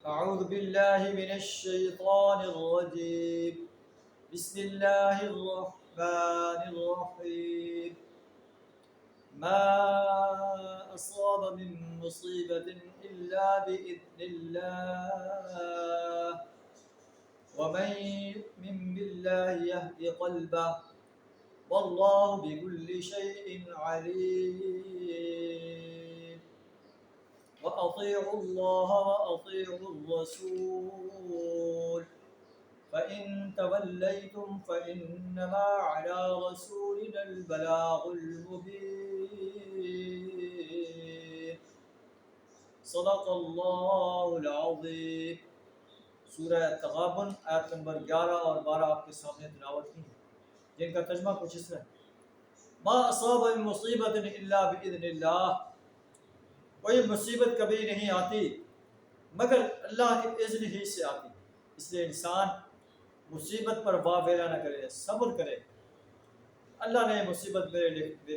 أعوذ بالله من الشيطان الرجيم. بسم الله الرحمن الرحيم. ما أصاب من مصيبة إلا بإذن الله ومن يؤمن بالله يهد قلبه والله بكل شيء عليم. وأطيعوا الله وأطيعوا الرسول فإن توليتم فإنما على رسولنا البلاغ المبين. صدق اللہ العظیم. سورہ تغابن آیت نمبر 11 اور 12 آپ کے سامنے تلاوت کی ہیں، جن کا ترجمہ کچھ اس طرح: ما اصاب من مصیبت الا باذن اللہ. کوئی مصیبت کبھی نہیں آتی مگر اللہ کے اذن ہی سے آتی. اس لیے انسان مصیبت پر واویلا نہ کرے، صبر کرے. اللہ نے مصیبت میرے لیے لکھ دی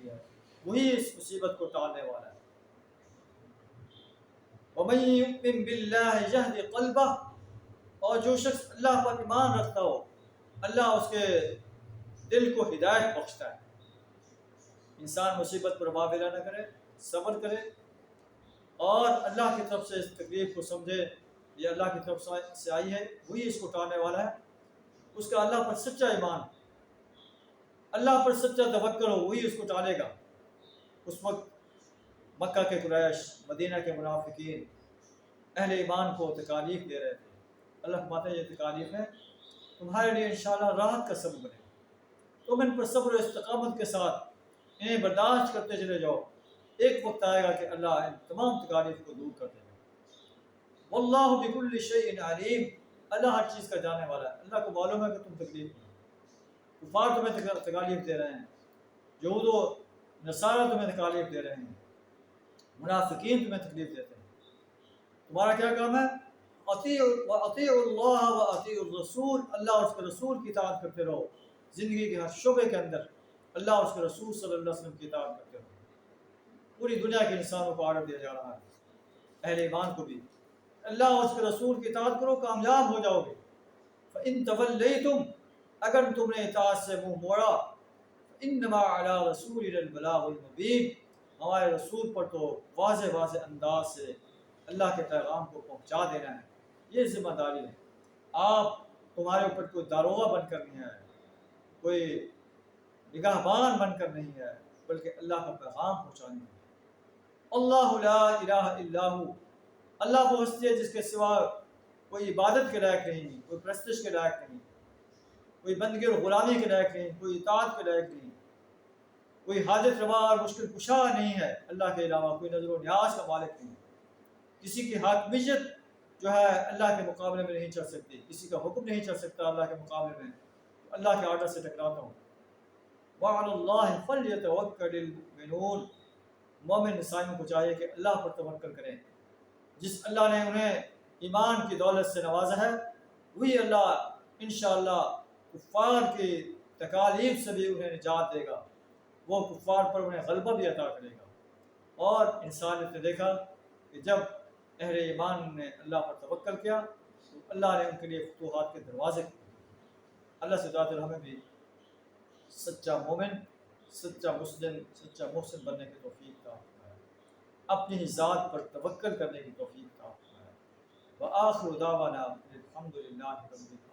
ہے، وہی اس مصیبت کو ٹالنے والا ہے. وَمَن يُؤْمِن بِاللَّهِ يَهْدِ قَلْبَهُ. اور جو شخص اللہ پر ایمان رکھتا ہو اللہ اس کے دل کو ہدایت بخشتا ہے. انسان مصیبت پر واویلا نہ کرے، صبر کرے اور اللہ کی طرف سے اس تکلیف کو سمجھے یہ اللہ کی طرف سے آئی ہے، وہی اس کو ٹالنے والا ہے. اس کا اللہ پر سچا ایمان، اللہ پر سچا توکل ہو، وہی اس کو ٹالے گا. اس وقت مکہ کے قریش، مدینہ کے منافقین اہل ایمان کو تکالیف دے رہے تھے. اللہ فرماتے ہیں یہ تکالیف ہے تمہارے لیے انشاءاللہ راحت کا سبب بنے. تم ان پر صبر و استقامت کے ساتھ انہیں برداشت کرتے چلے جاؤ، ایک وقت آئے گا کہ اللہ ان تمام تکالیف کو دور کر دے گا. واللہ بکل شیء علیم. اللہ ہر چیز کا جاننے والا ہے. اللہ کو معلوم ہے کہ تم تکلیف میں، کفار تمہیں تکالیف دے رہے ہیں، یہود و نصارہ تمہیں تکالیف دے رہے ہیں، منافقین تمہیں تکلیف دیتے ہیں. تمہارا کیا کام ہے؟ اطیعوا اللہ و اطیعوا الرسول. اللہ اور اس کے رسول کی اطاعت کرتے رہو. زندگی کے ہر شعبے کے اندر اللہ اور اس کے رسول صلی اللہ علیہ وسلم کی اطاعت کرتے رہو. پوری دنیا کے انسانوں کو آرڈر دیا جا رہا ہے، اہل ایمان کو بھی. اللہ اور اس کے رسول کی اطاعت کرو، کامیاب ہو جاؤ گے. فَإِن تَوَلَّيْتُمْ. اگر تم نے اطاعت سے منہ موڑا، انما علی رسولنا البلاغ المبین. ہمارے رسول پر تو واضح انداز سے اللہ کے پیغام کو پہنچا دینا ہے، یہ ذمہ داری ہے. تمہارے اوپر کوئی داروغہ بن کر نہیں ہے، کوئی نگہبان بن کر نہیں ہے، بلکہ اللہ کا پیغام پہنچانے ہے. اللہ لا الہ الا ہو. اللہ وہ ہستی ہے جس کے سوا کوئی عبادت کے لائق نہیں، کوئی پرستش کے لائق نہیں، کوئی بندگی اور غلامی کے لائق نہیں، کوئی اطاعت کے لائق نہیں، کوئی حاجت روا اور مشکل کشا نہیں ہے اللہ کے علاوہ، کوئی نظر و نیاز کا مالک نہیں. کسی کی حاکمیت جو ہے اللہ کے مقابلے میں نہیں چل سکتی، کسی کا حکم نہیں چل سکتا اللہ کے مقابلے میں، اللہ کے آرڈر سے ٹکراتا ہوں. وعلی اللہ فلیتوکل المؤمنون. مومن انسانوں کو چاہیے کہ اللہ پر توکل کریں. جس اللہ نے انہیں ایمان کی دولت سے نوازا ہے وہی اللہ انشاءاللہ کفار کی تکالیف سے بھی انہیں نجات دے گا، وہ کفار پر انہیں غلبہ بھی عطا کرے گا. اور انسانیت نے دیکھا کہ جب اہل ایمان نے اللہ پر توکل کیا تو اللہ نے ان کے لیے فتوحات کے دروازے کھولے. اللہ سے دعا ہمیں بھی سچا مومن، سچا مسلم، سچا محسن بننے کی توفیق عطا فرمائے، اپنی ہی ذات پر توکل کرنے کی توفیق عطا فرمائے. وآخر دعوانا الحمد للہ رب العالمین.